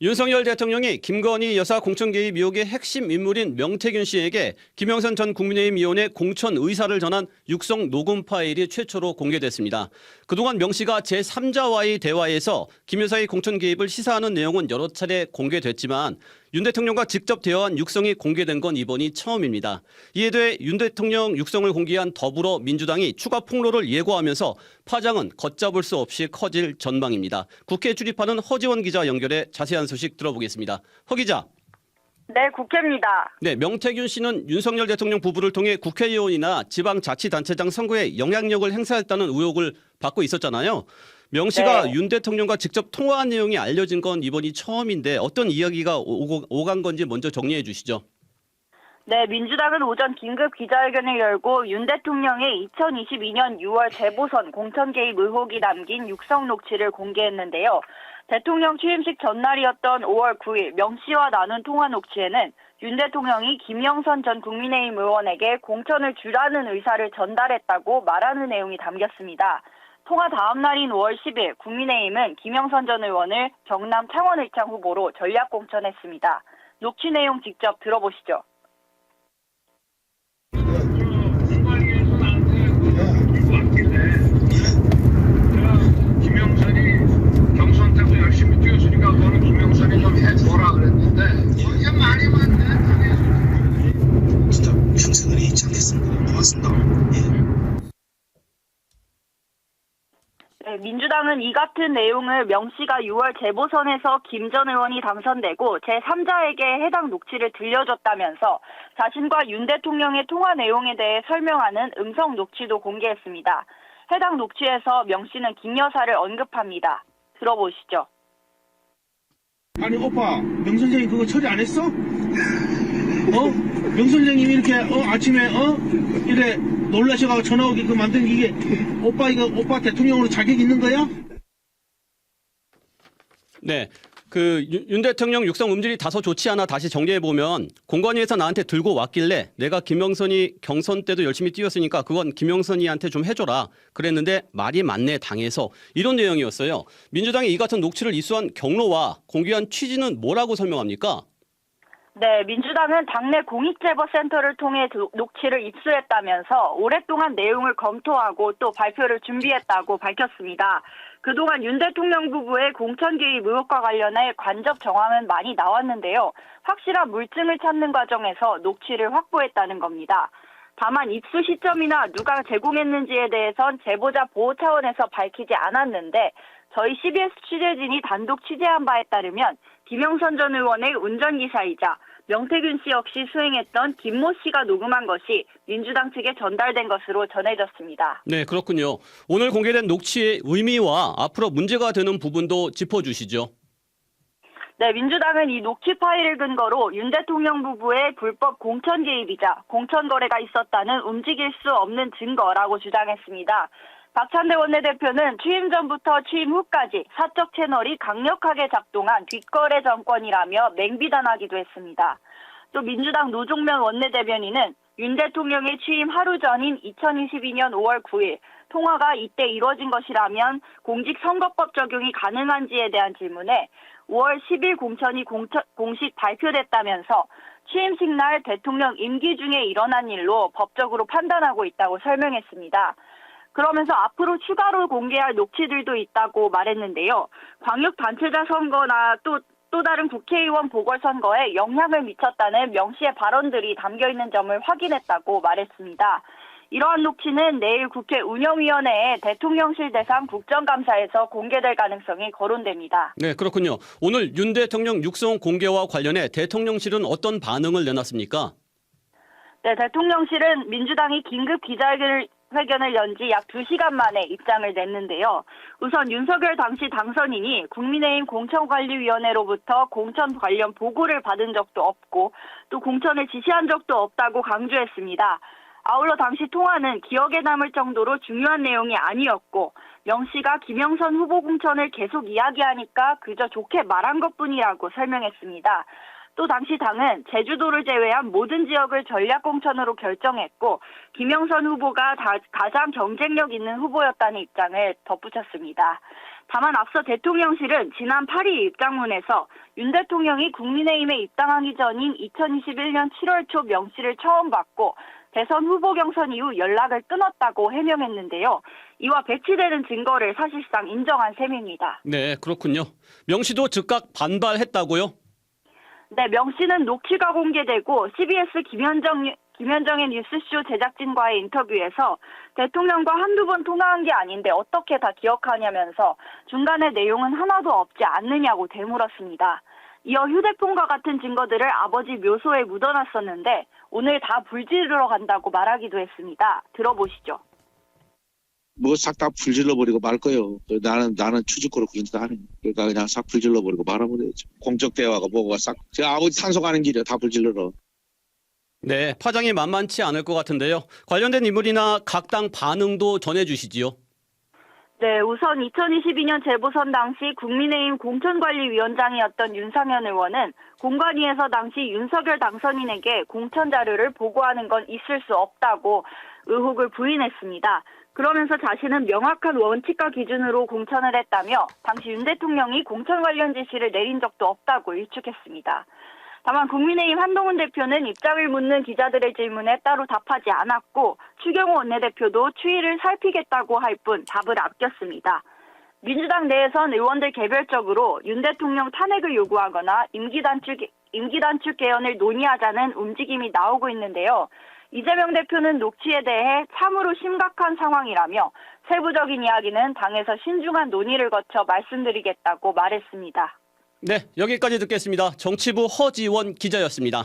윤석열 대통령이 김건희 여사 공천 개입 의혹의 핵심 인물인 명태균 씨에게 김영선 전 국민의힘 의원의 공천 의사를 전한 육성 녹음 파일이 최초로 공개됐습니다. 그동안 명 씨가 제3자와의 대화에서 김 여사의 공천 개입을 시사하는 내용은 여러 차례 공개됐지만 윤 대통령과 직접 대화한 육성이 공개된 건 이번이 처음입니다. 이에 대해 윤 대통령 육성을 공개한 더불어민주당이 추가 폭로를 예고하면서 파장은 걷잡을 수 없이 커질 전망입니다. 국회에 출입하는 허지원 기자 연결해 자세한 소식 들어보겠습니다. 허 기자. 네, 국회입니다. 네, 명태균 씨는 윤석열 대통령 부부를 통해 국회의원이나 지방자치단체장 선거에 영향력을 행사했다는 의혹을 받고 있었잖아요. 명 씨가 네. 윤 대통령과 직접 통화한 내용이 알려진 건 이번이 처음인데 어떤 이야기가 오간 건지 먼저 정리해 주시죠. 네, 민주당은 오전 긴급 기자회견을 열고 윤 대통령의 2022년 6월 재보선 공천 개입 의혹이 담긴 육성 녹취를 공개했는데요. 대통령 취임식 전날이었던 5월 9일 명 씨와 나눈 통화 녹취에는 윤 대통령이 김영선 전 국민의힘 의원에게 공천을 주라는 의사를 전달했다고 말하는 내용이 담겼습니다. 통화 다음 날인 5월 10일 국민의힘은 김영선 전 의원을 경남 창원을창 후보로 전략 공천했습니다. 녹취 내용 직접 들어보시죠. 김영선이 경선 때도 열심히 뛰었으니까 너는 김영선이 좀 해줘라 그랬는데 이게 말이 많네. 진짜 평생을 잊지 않겠습니다. 고맙습니다. 예. 네, 민주당은 이 같은 내용을 명 씨가 6월 재보선에서 김 전 의원이 당선되고 제3자에게 해당 녹취를 들려줬다면서 자신과 윤 대통령의 통화 내용에 대해 설명하는 음성 녹취도 공개했습니다. 해당 녹취에서 명 씨는 김 여사를 언급합니다. 들어보시죠. 아니 오빠 명 선생님 그거 처리 안 했어? 명 선생님이 이렇게 아침에 이래 놀라셔가지고 전화 오게끔 만든 이게 오빠 대통령으로 자격 있는 거야? 네. 윤 대통령 육성 음질이 다소 좋지 않아 다시 정리해보면 공관위에서 나한테 들고 왔길래 내가 김영선이 경선 때도 열심히 뛰었으니까 그건 김영선이한테 좀 해줘라 그랬는데 말이 맞네 당해서 이런 내용이었어요. 민주당이 이 같은 녹취를 입수한 경로와 공개한 취지는 뭐라고 설명합니까? 네, 민주당은 당내 공익제보센터를 통해 녹취를 입수했다면서 오랫동안 내용을 검토하고 또 발표를 준비했다고 밝혔습니다. 그동안 윤 대통령 부부의 공천 개입 의혹과 관련해 간접 정황은 많이 나왔는데요. 확실한 물증을 찾는 과정에서 녹취를 확보했다는 겁니다. 다만 입수 시점이나 누가 제공했는지에 대해선 제보자 보호 차원에서 밝히지 않았는데 저희 CBS 취재진이 단독 취재한 바에 따르면 김영선 전 의원의 운전기사이자 명태균 씨 역시 수행했던 김모 씨가 녹음한 것이 민주당 측에 전달된 것으로 전해졌습니다. 네, 그렇군요. 오늘 공개된 녹취의 의미와 앞으로 문제가 되는 부분도 짚어주시죠. 네, 민주당은 이 녹취 파일을 근거로 윤 대통령 부부의 불법 공천 개입이자 공천 거래가 있었다는 움직일 수 없는 증거라고 주장했습니다. 박찬대 원내대표는 취임 전부터 취임 후까지 사적 채널이 강력하게 작동한 뒷거래 정권이라며 맹비난하기도 했습니다. 또 민주당 노종면 원내대변인은 윤 대통령의 취임 하루 전인 2022년 5월 9일 통화가 이때 이뤄진 것이라면 공직선거법 적용이 가능한지에 대한 질문에 5월 10일 공천이 공식 발표됐다면서 취임식 날 대통령 임기 중에 일어난 일로 법적으로 판단하고 있다고 설명했습니다. 그러면서 앞으로 추가로 공개할 녹취들도 있다고 말했는데요. 광역단체장 선거나 또 다른 국회의원 보궐선거에 영향을 미쳤다는 명 씨의 발언들이 담겨있는 점을 확인했다고 말했습니다. 이러한 녹취는 내일 국회 운영위원회에 대통령실 대상 국정감사에서 공개될 가능성이 거론됩니다. 네, 그렇군요. 오늘 윤 대통령 육성 공개와 관련해 대통령실은 어떤 반응을 내놨습니까? 네, 대통령실은 민주당이 긴급 기자회견을 연 지 약 2시간 만에 입장을 냈는데요. 우선 윤석열 당시 당선인이 국민의힘 공천관리위원회로부터 공천 관련 보고를 받은 적도 없고 또 공천을 지시한 적도 없다고 강조했습니다. 아울러 당시 통화는 기억에 남을 정도로 중요한 내용이 아니었고 명 씨가 김영선 후보 공천을 계속 이야기하니까 그저 좋게 말한 것뿐이라고 설명했습니다. 또 당시 당은 제주도를 제외한 모든 지역을 전략공천으로 결정했고 김영선 후보가 가장 경쟁력 있는 후보였다는 입장을 덧붙였습니다. 다만 앞서 대통령실은 지난 8일 입장문에서 윤 대통령이 국민의힘에 입당하기 전인 2021년 7월 초 명 씨를 처음 받고 대선 후보 경선 이후 연락을 끊었다고 해명했는데요. 이와 배치되는 증거를 사실상 인정한 셈입니다. 네, 그렇군요. 명 씨도 즉각 반발했다고요? 네, 명 씨는 녹취가 공개되고 CBS 김현정의 뉴스쇼 제작진과의 인터뷰에서 대통령과 한두 번 통화한 게 아닌데 어떻게 다 기억하냐면서 중간에 내용은 하나도 없지 않느냐고 되물었습니다. 이어 휴대폰과 같은 증거들을 아버지 묘소에 묻어놨었는데 오늘 다 불지르러 간다고 말하기도 했습니다. 들어보시죠. 뭐 싹 다 불질러버리고 말 거예요. 나는 추직거로 그 인도 안 해. 그러니까 그냥 싹 불질러버리고 말아버려야죠. 공적 대화가 뭐가 싹. 제가 아버지 산소 가는 길에 다 불질러러. 네, 파장이 만만치 않을 것 같은데요. 관련된 인물이나 각 당 반응도 전해주시지요. 네, 우선 2022년 재보선 당시 국민의힘 공천관리위원장이었던 윤상현 의원은 공관위에서 당시 윤석열 당선인에게 공천 자료를 보고하는 건 있을 수 없다고 의혹을 부인했습니다. 그러면서 자신은 명확한 원칙과 기준으로 공천을 했다며 당시 윤 대통령이 공천 관련 지시를 내린 적도 없다고 일축했습니다. 다만 국민의힘 한동훈 대표는 입장을 묻는 기자들의 질문에 따로 답하지 않았고 추경호 원내대표도 추이를 살피겠다고 할 뿐 답을 아꼈습니다. 민주당 내에선 의원들 개별적으로 윤 대통령 탄핵을 요구하거나 임기 단축 개헌을 논의하자는 움직임이 나오고 있는데요. 이재명 대표는 녹취에 대해 참으로 심각한 상황이라며 세부적인 이야기는 당에서 신중한 논의를 거쳐 말씀드리겠다고 말했습니다. 네, 여기까지 듣겠습니다. 정치부 허지원 기자였습니다.